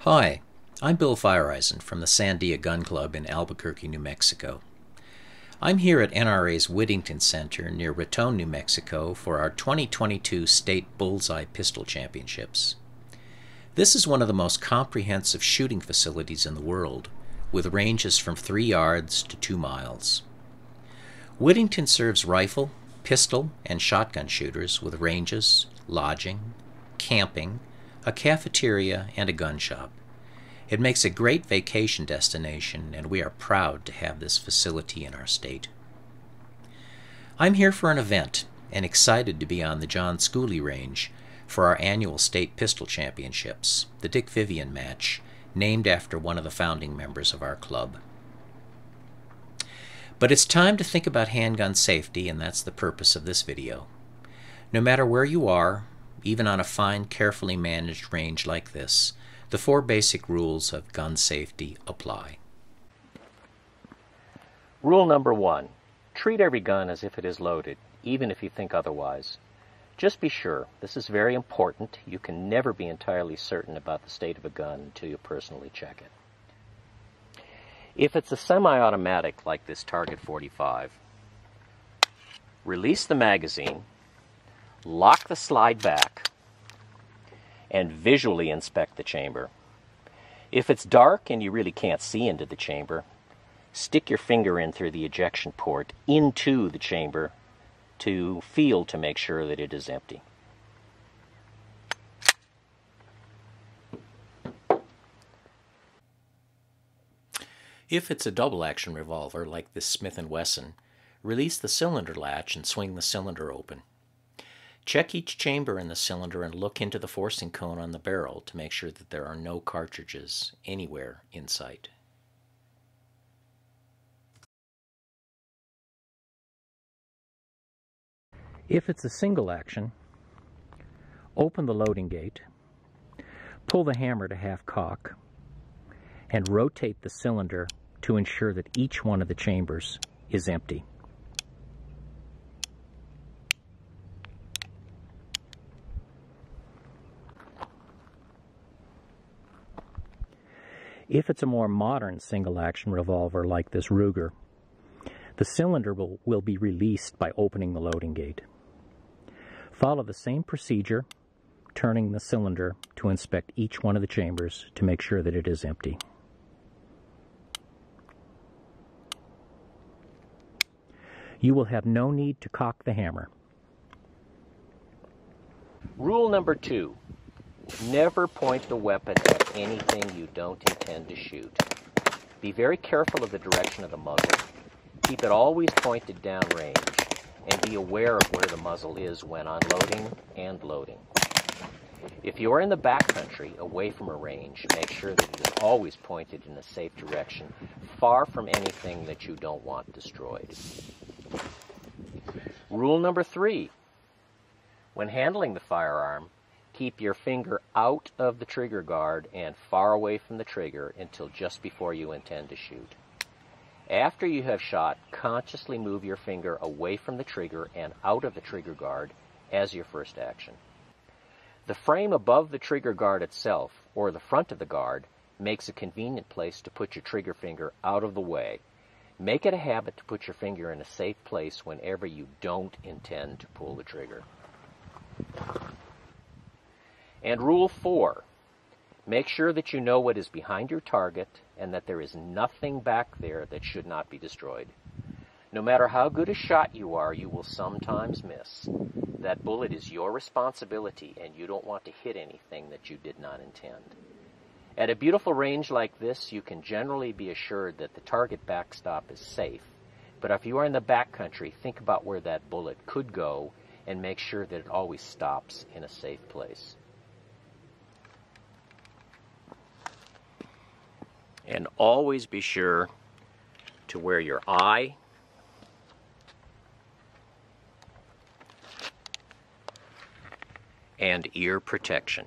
Hi, I'm Bill Feiereisen from the Sandia Gun Club in Albuquerque, New Mexico. I'm here at NRA's Whittington Center near Raton, New Mexico for our 2022 State Bullseye Pistol Championships. This is one of the most comprehensive shooting facilities in the world, with ranges from 3 yards to 2 miles. Whittington serves rifle, pistol, and shotgun shooters with ranges, lodging, camping, a cafeteria, and a gun shop. It makes a great vacation destination, and we are proud to have this facility in our state. I'm here for an event and excited to be on the John Schooley Range for our annual State Pistol Championships, the Dick Vivian match, named after one of the founding members of our club. But it's time to think about handgun safety, and that's the purpose of this video. No matter where you are, even on a fine, carefully managed range like this, the 4 basic rules of gun safety apply. Rule number 1. Treat every gun as if it is loaded, even if you think otherwise. Just be sure. This is very important. You can never be entirely certain about the state of a gun until you personally check it. If it's a semi-automatic like this Target 45, release the magazine, lock the slide back, and visually inspect the chamber. If it's dark and you really can't see into the chamber, stick your finger in through the ejection port into the chamber to feel to make sure that it is empty. If it's a double-action revolver like this Smith & Wesson, release the cylinder latch and swing the cylinder open. Check each chamber in the cylinder and look into the forcing cone on the barrel to make sure that there are no cartridges anywhere in sight. If it's a single action, open the loading gate, pull the hammer to half cock, and rotate the cylinder to ensure that each one of the chambers is empty. If it's a more modern single-action revolver like this Ruger, the cylinder will be released by opening the loading gate. Follow the same procedure, turning the cylinder to inspect each one of the chambers to make sure that it is empty. You will have no need to cock the hammer. Rule number 2. Never point the weapon at anything you don't intend to shoot. Be very careful of the direction of the muzzle. Keep it always pointed downrange, and be aware of where the muzzle is when unloading and loading. If you are in the backcountry, away from a range, make sure that it is always pointed in a safe direction, far from anything that you don't want destroyed. Rule number 3. When handling the firearm, keep your finger out of the trigger guard and far away from the trigger until just before you intend to shoot. After you have shot, consciously move your finger away from the trigger and out of the trigger guard as your first action. The frame above the trigger guard itself, or the front of the guard, makes a convenient place to put your trigger finger out of the way. Make it a habit to put your finger in a safe place whenever you don't intend to pull the trigger. And rule 4, make sure that you know what is behind your target and that there is nothing back there that should not be destroyed. No matter how good a shot you are, you will sometimes miss. That bullet is your responsibility, and you don't want to hit anything that you did not intend. At a beautiful range like this, you can generally be assured that the target backstop is safe. But if you are in the backcountry, think about where that bullet could go and make sure that it always stops in a safe place. And always be sure to wear your eye and ear protection.